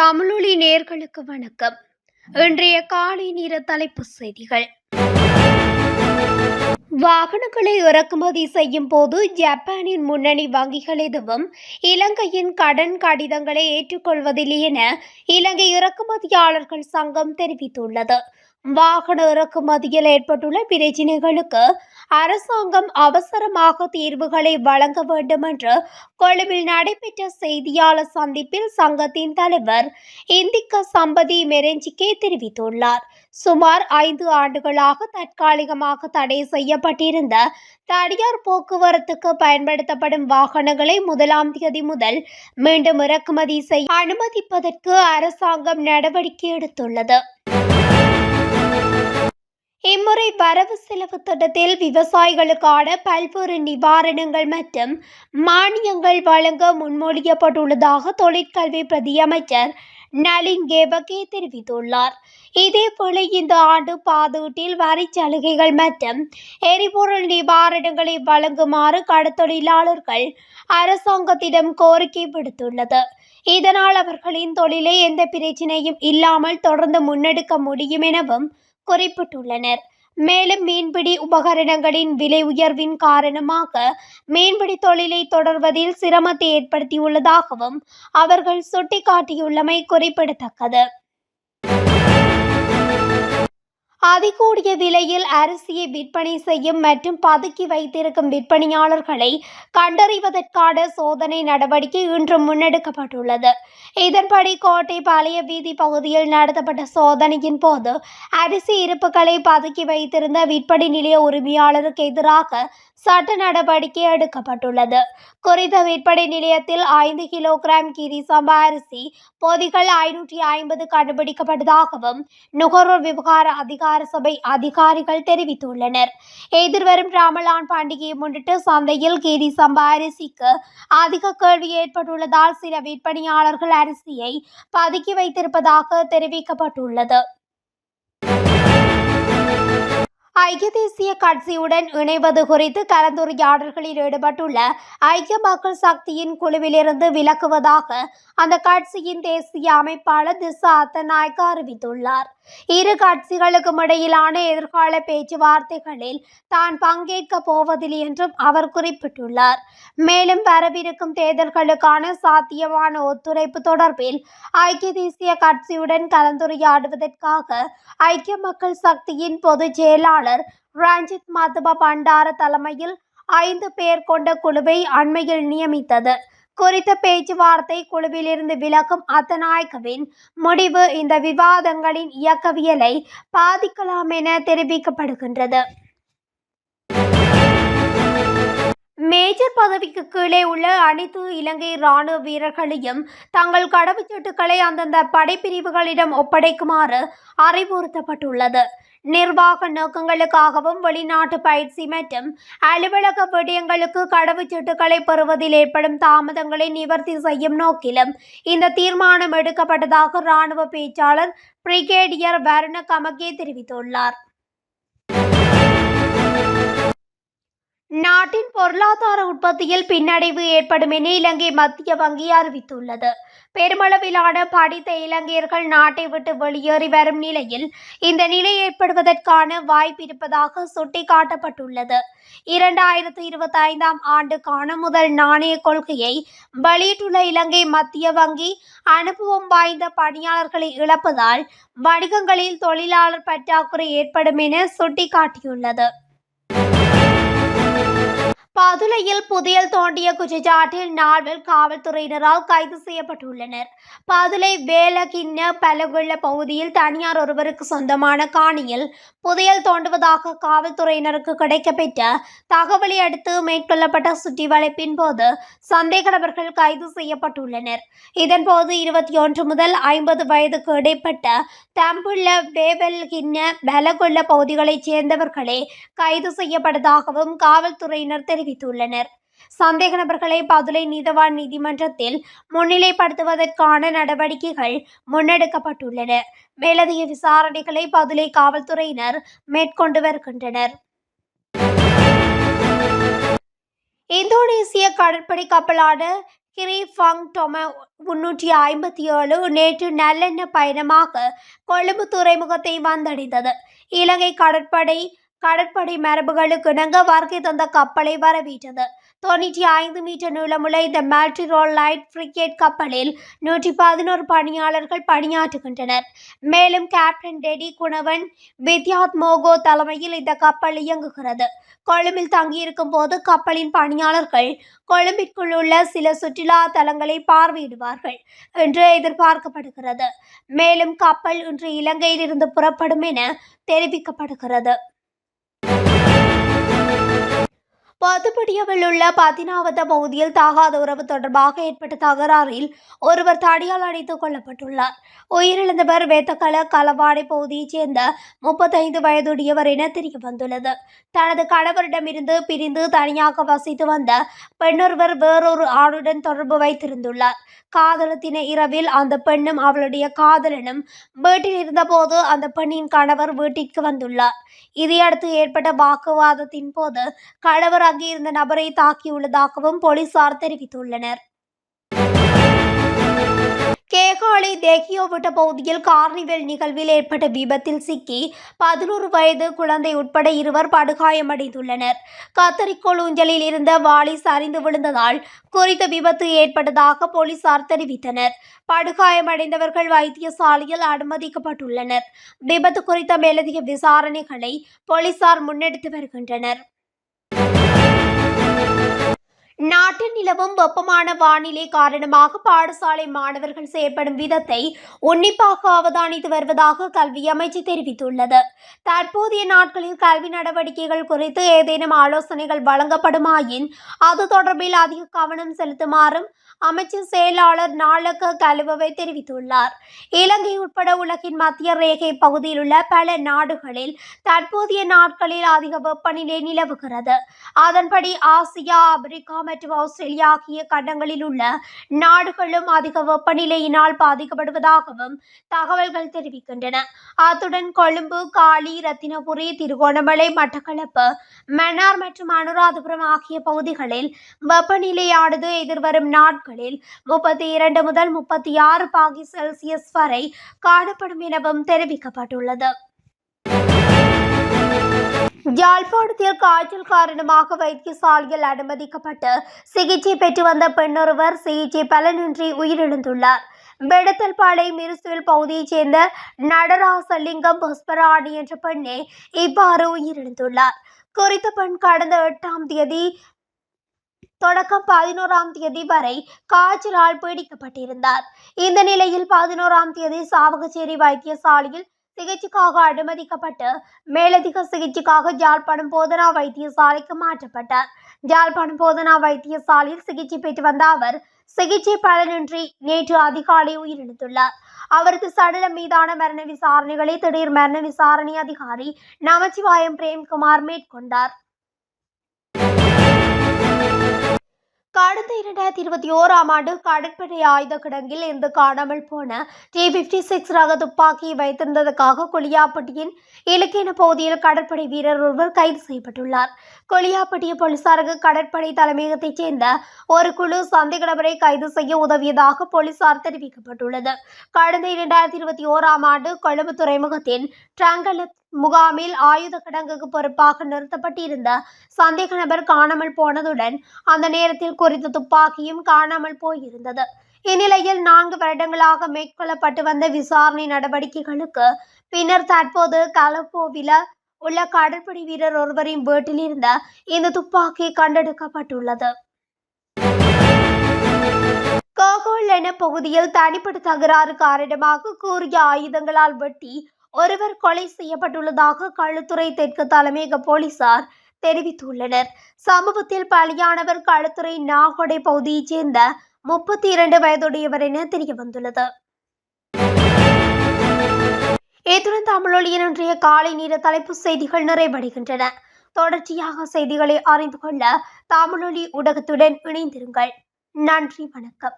தமிழொலி நேயர்களுக்கு வணக்கம். இன்றைய காலை நேர தலைப்புச் செய்திகள். வாகனங்களை இறக்குமதி செய்யும் போது ஜப்பானின் முன்னணி வங்கிகள் எதுவும் இலங்கையின் கடன் கடிதங்களை ஏற்றுக்கொள்வதில்லை என இலங்கை இறக்குமதியாளர்கள் சங்கம் தெரிவித்துள்ளது. வாகன இறக்குமதியில் ஏற்பட்டுள்ள பிரச்சினைகளுக்கு அரசாங்கம் அவசரமாக தீர்வுகளை வழங்க வேண்டும் என்று கொழும்பில் நடைபெற்ற செய்தியாளர் சந்திப்பில் சங்கத்தின் தலைவர் இந்திக்க சம்பதி மெரெஞ்சிகே தெரிவித்துள்ளார். சுமார் 5 ஆண்டுகளாக தற்காலிகமாக தடை செய்யப்பட்டிருந்த தனியார் போக்குவரத்துக்கு பயன்படுத்தப்படும் வாகனங்களை 1ஆம் தேதி முதல் மீண்டும் இறக்குமதி செய்ய அனுமதிப்பதற்கு அரசாங்கம் நடவடிக்கை எடுத்துள்ளது. இம்முறை வரவு செலவு திட்டத்தில் விவசாயிகளுக்கான பல்வேறு நிவாரணங்கள் மற்றும் மானியங்கள் வழங்க முன்மொழியப்பட்டுள்ளதாக தொழிற்கல்வி பிரதி அமைச்சர் நலின் கேபகே தெரிவித்துள்ளார். இதேபோல இந்த ஆண்டு பாதூட்டில் வரி சலுகைகள் மற்றும் எரிபொருள் நிவாரணங்களை வழங்குமாறு கடற்தொழிலாளர்கள் அரசாங்கத்திடம் கோரிக்கை விடுத்துள்ளது. இதனால் அவர்களின் தொழிலை எந்த பிரச்சினையும் இல்லாமல் தொடர்ந்து முன்னெடுக்க முடியும் எனவும் குறிப்பிட்டுள்ளனர். மேலும் மீன்பிடி உபகரணங்களின் விலை உயர்வின் காரணமாக மீன்பிடி தொழிலை தொடர்வதில் சிரமத்தை ஏற்படுத்தியுள்ளதாகவும் அவர்கள் சுட்டிக்காட்டியுள்ளமை குறிப்பிடத்தக்கது. அதிகூடிய விலையில் அரிசியை விற்பனை செய்யும் மற்றும் பதுக்கி வைத்திருக்கும் விற்பனையாளர்களை கண்டறிவதற்கான சோதனை நடவடிக்கை இன்று முன்னெடுக்கப்பட்டுள்ளது. இதன்படி கோட்டை பழைய வீதி பகுதியில் நடத்தப்பட்ட சோதனையின் போது அரிசி இருப்புகளை பதுக்கி வைத்திருந்த விற்பனை நிலைய உரிமையாளருக்கு எதிராக சட்ட நடவடிக்கை எடுக்கப்பட்டுள்ளது. குறித்த விற்பனை நிலையத்தில் 5 கிலோகிராம் கிரி சம்பா அரிசி பொதிகள் 550 கண்டுபிடிக்கப்பட்டதாகவும் நுகர்வோர் விவகார அதிகார சபை அதிகாரிகள் தெரிவித்துள்ளனர். எதிர்வரும் ரமலான் பண்டிகையை முன்னிட்டு சந்தையில் கிரி சம்பா அரிசிக்கு அதிக கேள்வி ஏற்பட்டுள்ளதால் சில விற்பனையாளர்கள் அரிசியை பதுக்கி வைத்திருப்பதாக தெரிவிக்கப்பட்டுள்ளது. ஐக்கிய தேசிய கட்சியுடன் இணைவது குறித்து கலந்துரையாடல்களில் ஈடுபட்டுள்ள ஐக்கிய மக்கள் சக்தியின் குழுவிலிருந்து விலகுவதாக அந்த கட்சியின் தேசிய அமைப்பாளர் திஸ்ஸ அத்தநாயக்க அறிவித்துள்ளார். இரு கட்சிகளுக்கும் இடையிலான எதிர்கால பேச்சுவார்த்தைகளில் தான் பங்கேற்க போவதில்லை என்றும் அவர் குறிப்பிட்டுள்ளார். மேலும் வரவிருக்கும் தேர்தல்களுக்கான சாத்தியமான ஒத்துழைப்பு தொடர்பில் ஐக்கிய தேசிய கட்சியுடன் கலந்துரையாடுவதற்காக ஐக்கிய மக்கள் சக்தியின் பொதுச் செயலாளர் ரஞ்சித் மதுப பண்டார தலைமையில் 5 பேர் கொண்ட குழுவை அண்மையில் நியமித்தது. குறித்த பேச்சுவார்த்தை குழுவிலிருந்து விலகும் அத்தநாயக்கவின் முடிவு இந்த விவாதங்களின் இயக்கவியலை பாதிக்கலாம் என தெரிவிக்கப்படுகின்றது. மேஜர் பதவிக்கு கீழே உள்ள அனைத்து இலங்கை இராணுவ வீரர்களையும் தங்கள் கடவுச்சீட்டுகளை அந்தந்த படைப்பிரிவுகளிடம் ஒப்படைக்குமாறு அறிவுறுத்தப்பட்டுள்ளது. நிர்வாக நோக்கங்களுக்காகவும் வெளிநாட்டு பயிற்சி மற்றும் அலுவலக விடயங்களுக்கு கடவுச்சீட்டுகளை பெறுவதில் ஏற்படும் தாமதங்களை நிவர்த்தி செய்யும் நோக்கிலும் இந்த தீர்மானம் எடுக்கப்பட்டதாக இராணுவ பேச்சாளர் பிரிகேடியர் வருண கமகே தெரிவித்துள்ளார். நாட்டின் பொருளாதார உற்பத்தியில் பின்னடைவு ஏற்படும் என இலங்கை மத்திய வங்கி அறிவித்துள்ளது. பெருமளவிலான படித்த இலங்கையர்கள் நாட்டை விட்டு வெளியேறி வரும் நிலையில் இந்த நிலை ஏற்படுவதற்கான வாய்ப்பு இருப்பதாக சுட்டிக்காட்டப்பட்டுள்ளது. 2025ஆம் ஆண்டுக்கான முதல் நாணய கொள்கையை வெளியிட்டுள்ள இலங்கை மத்திய வங்கி அனுபவம் வாய்ந்த பணியாளர்களை இழப்பதால் வணிகங்களில் தொழிலாளர் பற்றாக்குறை ஏற்படும் என சுட்டிக்காட்டியுள்ளது. பதுளையில் புதையல் தோண்டிய குற்றச்சாட்டில் 4 காவல்துறையினரால் கைது செய்யப்பட்டுள்ளனர். பதுளை வேலகிண்ண பலகுள்ள பகுதியில் தனியார் ஒருவருக்கு சொந்தமான காணியில் புதையல் தோண்டுவதாக காவல்துறையினருக்கு கிடைக்கப்பெற்ற தகவலை அடுத்து மேற்கொள்ளப்பட்ட சுற்றி வளைப்பின் போது சந்தேக நபர்கள் கைது செய்யப்பட்டுள்ளனர். இதன்போது 21 முதல் 50 வயதுக்கு இடைப்பட்ட தம்புள்ள வேவல்கிண்ண பலகுள்ள பகுதிகளைச் சேர்ந்தவர்களே கைது செய்யப்பட்டதாகவும் காவல்துறையினர் தெரிவித்துள்ளனர். சந்தேக நபர்களை பதுளை நீதவான் நீதிமன்றத்தில் முன்னிலைப்படுத்துவதற்கான நடவடிக்கைகள் முன்னெடுக்கப்பட்டுள்ளன. மேலதிக விசாரணைகளை பதுளை காவல்துறையினர் மேற்கொண்டு வருகின்றனர். இந்தோனேசிய கடற்படை கப்பலான கிரிஃபங் டொம 357 நேற்று நல்லெண்ண பயணமாக கொழும்பு துறைமுகத்தை வந்தடைந்தது. இலங்கை கடற்படை மரபுகளுக்கு இணங்க வருகை தந்த கப்பலை வரவேற்றது. 95 மீட்டர் நீளமுள்ள இந்த மல்டி ரோல் லைட் ஃப்ரிகேட் கப்பலில் 111 பணியாளர்கள் பணியாற்றுகின்றனர். மேலும் கேப்டன் டெடி குணவன் வித்யாத் மோகோ தலைமையில் இந்த கப்பல் இயங்குகிறது. கொழும்பில் தங்கியிருக்கும் போது கப்பலின் பணியாளர்கள் கொழும்பிற்குள் உள்ள சில சுற்றுலா தலங்களை பார்வையிடுவார்கள் என்று எதிர்பார்க்கப்படுகிறது. மேலும் கப்பல் இன்று இலங்கையில் இருந்து புறப்படும் என தெரிவிக்கப்படுகிறது. பதுப்படியாவில் உள்ள 10வது பகுதியில் தகாத உறவு தொடர்பாக ஏற்பட்ட தகராறில் ஒருவர் தடியால் அடித்துக் கொல்லப்பட்டுள்ளார். உயிரிழந்தவர் வேத்தகல களவாடை பகுதியைச் சேர்ந்த 35 வயதுடையவர் என தெரிய வந்துள்ளது. தனது கணவரிடமிருந்து பிரிந்து தனியாக வசித்து வந்த பெண்ணொருவர் வேறொரு ஆணுடன் தொடர்பு வைத்திருந்துள்ளார். காதலத்தின இரவில் அந்த பெண்ணும் அவளுடைய காதலனும் வீட்டில் இருந்தபோது அந்த பெண்ணின் கணவர் வீட்டிற்கு வந்துள்ளார். இதையடுத்து ஏற்பட்ட வாக்குவாதத்தின் போது கணவர் அங்கிருந்த நபரை தாக்கியுள்ளதாகவும் போலீசார் தெரிவித்துள்ளனர். கேகாலை தேகியோவிட்ட பகுதியில் கார்னிவல் நிகழ்வில் ஏற்பட்ட விபத்தில் சிக்கி 11 வயது குழந்தை உட்பட 2 படுகாயமடைந்துள்ளனர். கத்தரிக்கோள் ஊஞ்சலில் இருந்த வாளி சரிந்து விழுந்ததால் குறித்த விபத்து ஏற்பட்டதாக போலீசார் தெரிவித்தனர். படுகாயமடைந்தவர்கள் வைத்தியசாலையில் அனுமதிக்கப்பட்டுள்ளனர். விபத்து குறித்த மேலதிக விசாரணைகளை போலீசார் முன்னெடுத்து வருகின்றனர். நாட்டில் நிலவும் வெப்பமான வானிலை காரணமாக பாடசாலை மாணவர்கள் செயற்படும் விதத்தை உன்னிப்பாக அவதானித்து வருவதாக கல்வி அமைச்சு தெரிவித்துள்ளது. தற்போதைய நாட்களில் கல்வி நடவடிக்கைகள் குறித்து ஏதேனும் ஆலோசனைகள் வழங்கப்படுமாயின் அது தொடர்பில் அதிக கவனம் செலுத்துமாறும் அமைச்சர் செயலாளர் நாளக்க கலுவவை தெரிவித்துள்ளார். இலங்கை உட்பட உலகின் மத்திய ரேகை பகுதியில் உள்ள பல நாடுகளில் தற்போதைய நாட்களில் அதிக வெப்பநிலை நிலவுகிறது. அதன்படி ஆசியா, ஆப்பிரிக்கா மற்றும் ஆஸ்திரேலியா ஆகிய கண்டங்களில் உள்ள நாடுகளும் அதிக வெப்பநிலையினால் பாதிக்கப்படுவதாகவும் தகவல்கள் தெரிவிக்கின்றன. அத்துடன் கொழும்பு, காலி, ரத்தினபுரி, திருகோணமலை, மட்டக்களப்பு, மன்னார் மற்றும் அனுராதபுரம் ஆகிய பகுதிகளில் வெப்பநிலையானது எதிர்வரும் நாட்களில் 32 முதல் 36 பாகி செல்சியஸ் வரை காணப்படும் எனவும் தெரிவிக்கப்பட்டுள்ளது. யாழ்ப்பாணத்தில் காய்ச்சல் காரணமாக வைத்தியசாலையில் அனுமதிக்கப்பட்டு சிகிச்சை பெற்று வந்த பெண்ணொருவர் சிகிச்சை பலனின்றி உயிரிழந்துள்ளார். பெடத்தல்பாளை மிருசுவில் பகுதியைச் சேர்ந்த நடராசலிங்கம் புஷ்பராணி என்ற பெண்ணே இவ்வாறு உயிரிழந்துள்ளார். குறித்த பெண் கடந்த 8ஆம் தேதி தொடக்கம் 11ஆம் தேதி வரை காய்ச்சலால் பீடிக்கப்பட்டிருந்தார். இந்த நிலையில் 11ஆம் தேதி சாவகச்சேரி வைத்தியசாலையில் சிகிச்சைக்காக அனுமதிக்கப்பட்டு மேலதிக சிகிச்சைக்காக யாழ்ப்பாணம் போதனா வைத்தியசாலைக்கு மாற்றப்பட்டார். யாழ்ப்பாணம் போதனா வைத்தியசாலையில் சிகிச்சை பெற்று வந்த அவர் சிகிச்சை பலனின்றி நேற்று அதிகாலை உயிரிழந்துள்ளார். அவரது சடலம் மீதான மரண விசாரணைகளை திடீர் மரண விசாரணை அதிகாரி நமச்சிவாயம் பிரேம்குமார் மேற்கொண்டார். கடந்த 2021ஆம் ஆண்டு கடற்படை ஆயுத கிடங்கில் இருந்து காணாமல் போன T56 ரக துப்பாக்கியை வைத்திருந்ததற்காக கொளியாப்பட்டியின் இலக்கின பகுதியில் கடற்படை வீரர் ஒருவர் கைது செய்யப்பட்டுள்ளார். கொளியாப்பட்டிய போலீசாருக்கு கடற்படை தலைமையகத்தைச் சேர்ந்த ஒரு குழு சந்தேக நபரை கைது செய்ய உதவியதாக போலீசார் தெரிவிக்கப்பட்டுள்ளது. கடந்த 2021ஆம் ஆண்டு கொழும்பு துறைமுகத்தின் ட்ரங்கலத் முகாமில் ஆயுத கிடங்குக்கு பொறுப்பாக நிறுத்தப்பட்டிருந்த சந்தேக நபர் காணாமல் போனதுடன் அந்த நேரத்தில் குறித்த துப்பாக்கியும் காணாமல் போயிருந்தது. இந்நிலையில் 4 வருடங்களாக மேற்கொள்ளப்பட்டு வந்த விசாரணை நடவடிக்கைகளுக்கு பின்னர் தற்போது கலப்போவில உள்ள கடற்படை வீரர் ஒருவரின் வீட்டில் இருந்த இந்த துப்பாக்கி கண்டெடுக்கப்பட்டுள்ளது. கோகோலென பகுதியில் தனிப்பட்ட தகராறு காரணமாக கூறிய ஆயுதங்களால் வெட்டி ஒருவர் கொலை செய்யப்பட்டுள்ளதாக களுத்துறை தெற்கு தலைமையக போலீசார் தெரிவித்துள்ளனர். சம்பவத்தில் பலியானவர் களுத்துறை நாகொடை பகுதியைச் சேர்ந்த 32 வயதுடையவர் என தெரிய வந்துள்ளது. இத்துடன் தமிழொலியின் இன்றைய காலை நேர தலைப்பு செய்திகள் நிறைவடைகின்றன. தொடர்ச்சியாக செய்திகளை அறிந்து கொள்ள தமிழொலி ஊடகத்துடன் இணைந்திருங்கள். நன்றி, வணக்கம்.